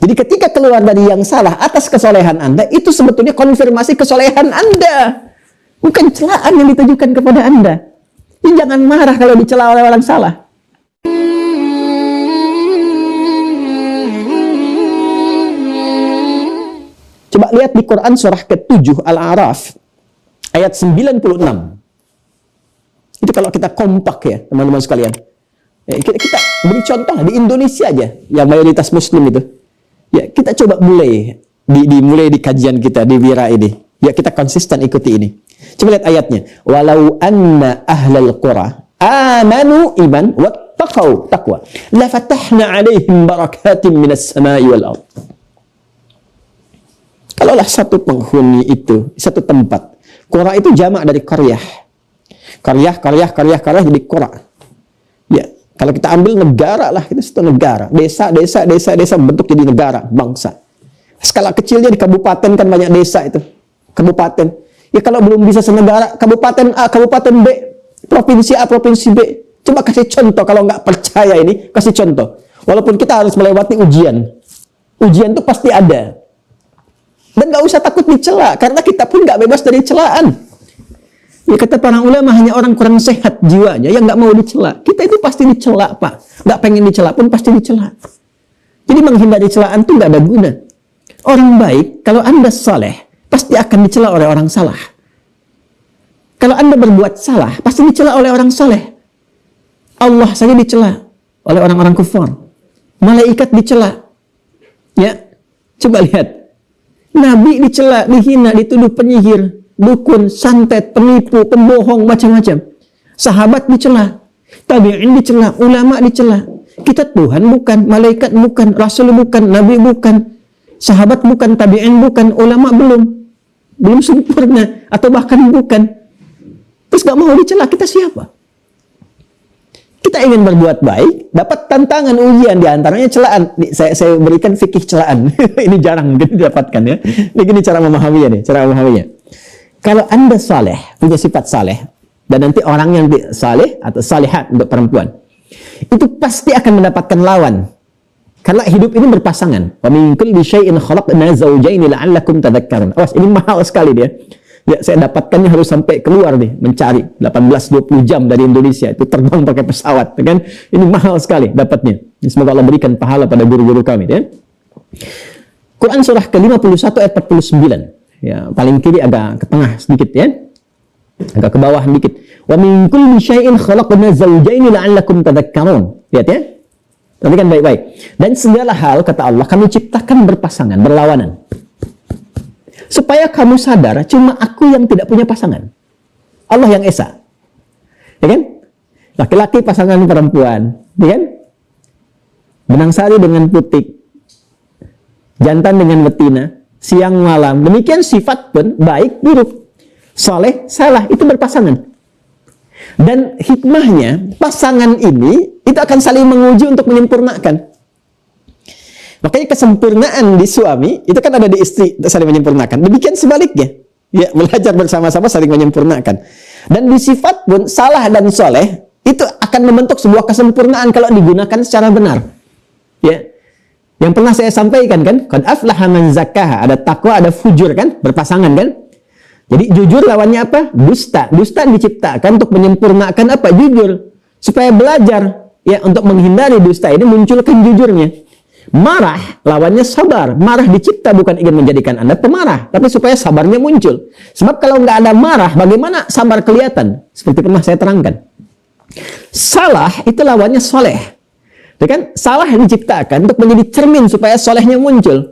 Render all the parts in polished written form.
Jadi ketika keluar dari yang salah atas kesolehan Anda, itu sebetulnya konfirmasi kesolehan Anda. Bukan celaan yang ditujukan kepada Anda. Jadi jangan marah kalau dicela oleh orang salah. Coba lihat di Quran surah ke-7 Al-A'raf ayat 96. Itu kalau kita kompak ya teman-teman sekalian. Ya, kita beri contoh di Indonesia aja yang mayoritas muslim itu. Ya, kita coba mulai di kajian kita di Wira ini. Ya, kita konsisten ikuti ini. Coba lihat ayatnya. Walau anna ahlal qura amanu iman wattaqau taqwa la fatahna 'alaihim barakatin minas sama'i wal ardh. Kalaulah satu penghuni itu, satu tempat. Qura itu jamak dari qaryah. Qaryah jadi qura. Ya, kalau kita ambil negara lah, itu satu negara. Desa bentuk jadi negara, bangsa. Skala kecilnya di kabupaten kan banyak desa itu. Kabupaten. Ya kalau belum bisa senegara, kabupaten A, kabupaten B, provinsi A, provinsi B. Coba kasih contoh, kalau nggak percaya ini, kasih contoh. Walaupun kita harus melewati ujian. Ujian itu pasti ada. Dan nggak usah takut dicela, karena kita pun nggak bebas dari celaan. Ya kata para ulama, hanya orang kurang sehat jiwanya yang nggak mau dicela. Kita itu pasti dicela, Pak. Nggak pengen dicela pun pasti dicela. Jadi menghindari celaan itu nggak ada guna. Orang baik, kalau Anda saleh, pasti akan dicela oleh orang salah. Kalau Anda berbuat salah, pasti dicela oleh orang saleh. Allah saja dicela oleh orang-orang kufar. Malaikat dicela. Ya, coba lihat. Nabi dicela, dihina, dituduh penyihir, dukun, santet, penipu, pembohong, macam-macam. Sahabat dicela, tabi'in dicela, ulama dicela. Kita Tuhan bukan, malaikat bukan, rasul bukan, nabi bukan, sahabat bukan, tabi'in bukan, ulama belum sempurna, atau bahkan bukan. Terus gak mau dicela, kita siapa? Kita ingin berbuat baik, dapat tantangan ujian, diantaranya celaan. Saya berikan fikih celaan. Ini jarang didapatkan ya. Ini cara memahaminya nih, cara memahaminya. Kalau Anda saleh, punya sifat saleh, dan nanti orang yang saleh atau salihat untuk perempuan, itu pasti akan mendapatkan lawan. Karena hidup ini berpasangan. Wa min kulli syai'in khalaqna zawjayn la'allakum tadhakkarun. Awas, ini mahal sekali dia. Ya, saya dapatkannya harus sampai keluar nih, mencari 18-20 jam dari Indonesia, itu terbang pakai pesawat, kan? Ini mahal sekali dapatnya. Semoga Allah berikan pahala pada guru-guru kami, ya. Quran surah ke-51 ayat 49. Ya, paling kiri agak ke tengah sedikit, ya. Agak ke bawah sedikit. Wa min kulli syai'in khalaqna zawjayn la'allakum tadhakkarun. Lihat ya. Perhatikan baik-baik. Dan segala hal, kata Allah, kami ciptakan berpasangan, berlawanan. Supaya kamu sadar, cuma aku yang tidak punya pasangan. Allah yang esa. Ya kan? Laki-laki pasangan perempuan. Ya kan? Benang sari dengan putik. Jantan dengan betina. Siang malam. Demikian sifat pun baik, buruk. Soleh, salah. Itu berpasangan. Dan hikmahnya, pasangan ini, itu akan saling menguji untuk menyempurnakan. Makanya kesempurnaan di suami itu kan ada di istri untuk saling menyempurnakan. Demikian sebaliknya, ya belajar bersama-sama saling menyempurnakan. Dan di sifat pun salah dan soleh itu akan membentuk sebuah kesempurnaan kalau digunakan secara benar. Ya, yang pernah saya sampaikan kan, qad aflaha man zakkaha, ada takwa, ada fujur kan, berpasangan kan. Jadi jujur lawannya apa? Dusta. Dusta diciptakan untuk menyempurnakan apa? Jujur, supaya belajar ya untuk menghindari dusta ini munculkan jujurnya. Marah, lawannya sabar. Marah dicipta bukan ingin menjadikan Anda pemarah, tapi supaya sabarnya muncul. Sebab kalau nggak ada marah, bagaimana sabar kelihatan? Seperti pernah saya terangkan. Salah itu lawannya soleh. Ya kan? Salah diciptakan untuk menjadi cermin supaya solehnya muncul.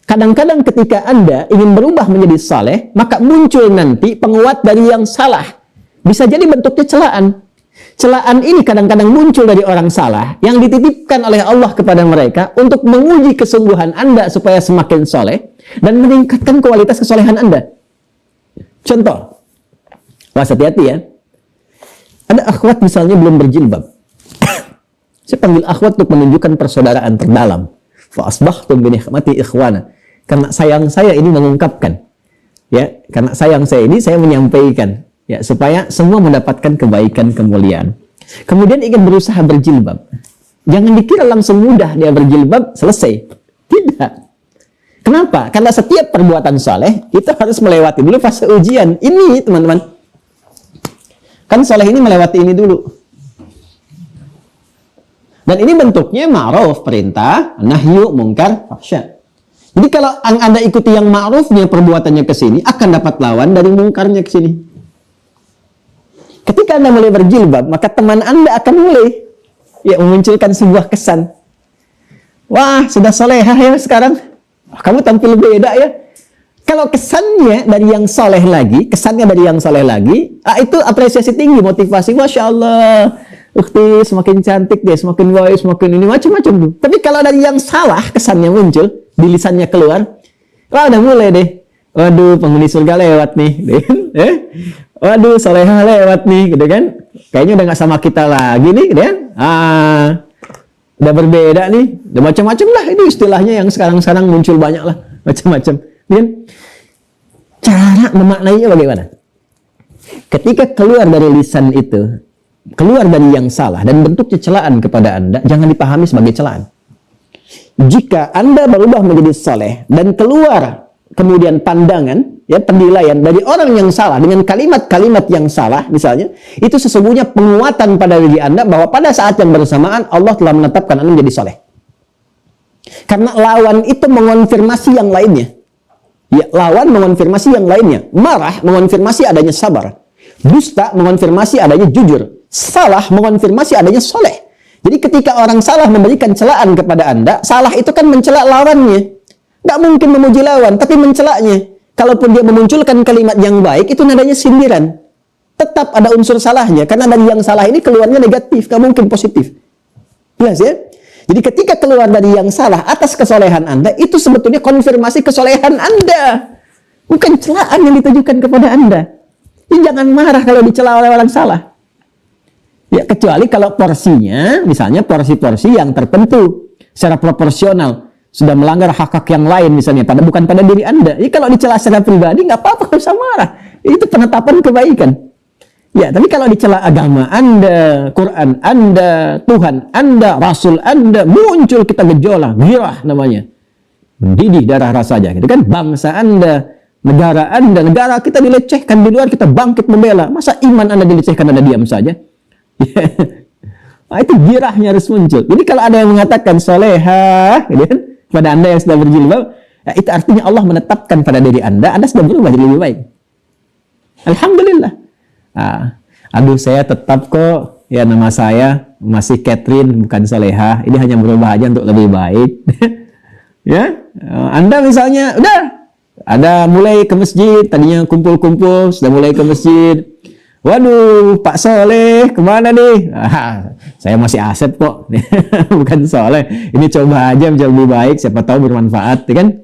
Kadang-kadang ketika Anda ingin berubah menjadi soleh, maka muncul nanti penguat dari yang salah. Bisa jadi bentuknya celaan. Celaan ini kadang-kadang muncul dari orang salah yang dititipkan oleh Allah kepada mereka untuk menguji kesungguhan Anda supaya semakin soleh dan meningkatkan kualitas kesolehan Anda. Contoh, wah hati-hati ya. Ada akhwat misalnya belum berjilbab. Saya panggil akhwat untuk menunjukkan persaudaraan terdalam. Fa asbahtum bi ni'mati ikhwana. Karena sayang saya ini mengungkapkan. Ya, karena sayang saya ini saya menyampaikan. Ya, supaya semua mendapatkan kebaikan, kemuliaan. Kemudian ingin berusaha berjilbab. Jangan dikira langsung mudah dia berjilbab, selesai. Tidak. Kenapa? Karena setiap perbuatan soleh itu harus melewati dulu fase ujian. Ini teman-teman. Kan soleh ini melewati ini dulu. Dan ini bentuknya ma'ruf, perintah, nahyu, mungkar, fahsya. Jadi kalau Anda ikuti yang ma'rufnya perbuatannya ke sini, akan dapat lawan dari mungkarnya ke sini. Ketika Anda mulai berjilbab, maka teman Anda akan mulai memunculkan sebuah kesan. Wah, sudah solehah ya sekarang. Kamu tampil beda ya. Kalau kesannya dari yang soleh lagi, itu apresiasi tinggi, motivasi. Masya Allah, ukti semakin cantik deh, semakin baik, semakin ini, macam-macam tuh. Tapi kalau dari yang salah, kesannya muncul, di lisannya keluar, wah udah mulai deh. Waduh, penghuni surga lewat nih. Waduh, solehah lewat nih, gitu kan. Kayaknya udah gak sama kita lagi nih, gitu kan. Udah berbeda nih, udah macam-macam lah. Ini istilahnya yang sekarang-sekarang muncul banyak lah, macam-macam. Kan? Cara memaknainya bagaimana? Ketika keluar dari lisan itu, keluar dari yang salah dan bentuknya celaan kepada Anda, jangan dipahami sebagai celaan. Jika Anda berubah menjadi soleh dan keluar kemudian pandangan, penilaian dari orang yang salah dengan kalimat-kalimat yang salah, misalnya, itu sesungguhnya penguatan pada diri Anda bahwa pada saat yang bersamaan Allah telah menetapkan Anda menjadi soleh. Karena lawan itu mengonfirmasi yang lainnya. Lawan mengonfirmasi yang lainnya. Marah mengonfirmasi adanya sabar. Dusta mengonfirmasi adanya jujur. Salah mengonfirmasi adanya soleh. Jadi ketika orang salah memberikan celaan kepada Anda, salah itu kan mencela lawannya. Nggak mungkin memuji lawan, tapi mencelaknya. Kalaupun dia memunculkan kalimat yang baik, itu nadanya sindiran. Tetap ada unsur salahnya, karena dari yang salah ini keluarnya negatif, nggak mungkin positif. Jelas ya? Jadi ketika keluar dari yang salah atas kesolehan Anda, itu sebetulnya konfirmasi kesolehan Anda. Bukan celaan yang ditujukan kepada Anda. Jadi jangan marah kalau dicela oleh orang salah. Ya, kecuali kalau porsinya, misalnya porsi-porsi yang tertentu secara proporsional, sudah melanggar hak-hak yang lain misalnya, bukan pada diri Anda. Jadi kalau dicela secara pribadi, nggak apa-apa, nggak usah marah. Itu penetapan kebaikan. Ya, tapi kalau dicela agama Anda, Quran Anda, Tuhan Anda, Rasul Anda, muncul kita gejolak, girah namanya. Mendidih darah rasanya, gitu kan? Bangsa Anda, negara Anda, negara kita dilecehkan, di luar kita bangkit membela. Masa iman Anda dilecehkan, Anda diam saja? Nah, itu girahnya harus muncul. Jadi kalau ada yang mengatakan solehah, gitu kan, pada Anda yang sudah berjilbab, ya, itu artinya Allah menetapkan pada diri Anda sudah berubah jadi lebih baik. Alhamdulillah. Aduh, saya tetap kok, ya nama saya masih Catherine, bukan solehah. Ini hanya berubah aja untuk lebih baik. Ya, Anda misalnya udah ada mulai ke masjid, tadinya kumpul-kumpul, sudah mulai ke masjid. Waduh, Pak Soleh, kemana nih? Saya masih Asep kok, bukan Soleh. Ini coba aja menjadi lebih baik, siapa tahu bermanfaat, ya kan?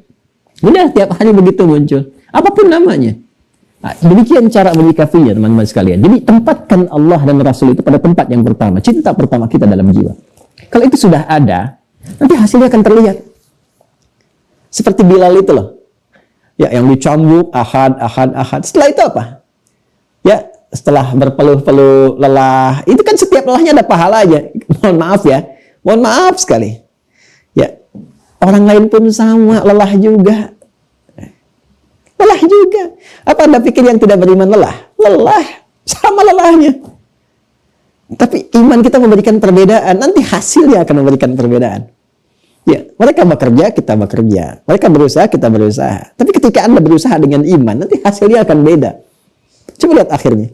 Udah, tiap hari begitu muncul. Apapun namanya. Nah, demikian cara menyikapinya, teman-teman sekalian. Jadi, tempatkan Allah dan Rasul itu pada tempat yang pertama. Cinta pertama kita dalam jiwa. Kalau itu sudah ada, nanti hasilnya akan terlihat. Seperti Bilal itu loh. Ya, yang dicambuk, ahad. Setelah itu apa? Ya, setelah berpeluh-peluh lelah, itu kan setiap lelahnya ada pahalanya. Mohon maaf ya, mohon maaf sekali. Ya, orang lain pun sama, lelah juga. Lelah juga. Apa Anda pikir yang tidak beriman lelah? Lelah, sama lelahnya. Tapi iman kita memberikan perbedaan, nanti hasilnya akan memberikan perbedaan. Ya, mereka bekerja, kita bekerja. Mereka berusaha, kita berusaha. Tapi ketika Anda berusaha dengan iman, nanti hasilnya akan beda. Coba lihat akhirnya.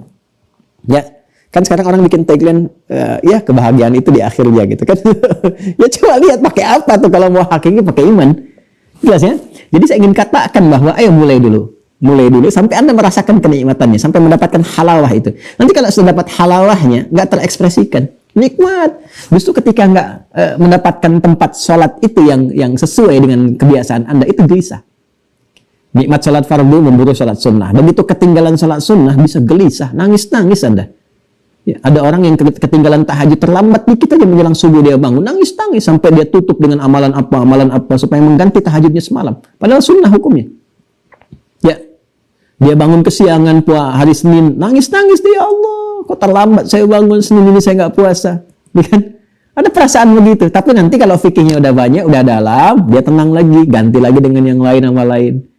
Ya, kan sekarang orang bikin tagline, ya kebahagiaan itu di akhirnya gitu kan. Ya coba lihat pakai apa tuh kalau mau hakiki pakai iman. Jelas ya? Jadi saya ingin katakan bahwa ayo mulai dulu sampai Anda merasakan kenikmatannya, sampai mendapatkan halawah itu. Nanti kalau sudah dapat halawahnya, nggak terekspresikan, nikmat. Justru ketika nggak mendapatkan tempat sholat itu yang sesuai dengan kebiasaan Anda, itu gelisah. Nikmat sholat fardu memburu sholat sunnah. Begitu ketinggalan sholat sunnah bisa gelisah, nangis-nangis Anda. Ya, ada orang yang ketinggalan tahajud terlambat dikit aja menjelang subuh dia bangun, nangis-nangis sampai dia tutup dengan amalan apa supaya mengganti tahajudnya semalam. Padahal sunnah hukumnya. Ya, dia bangun kesiangan hari Senin, nangis-nangis dia, Allah, kok terlambat saya bangun Senin ini, saya nggak puasa. Ya kan? Ada perasaan begitu. Tapi nanti kalau fikihnya udah banyak, udah dalam, dia tenang lagi, ganti lagi dengan yang lain, nama lain.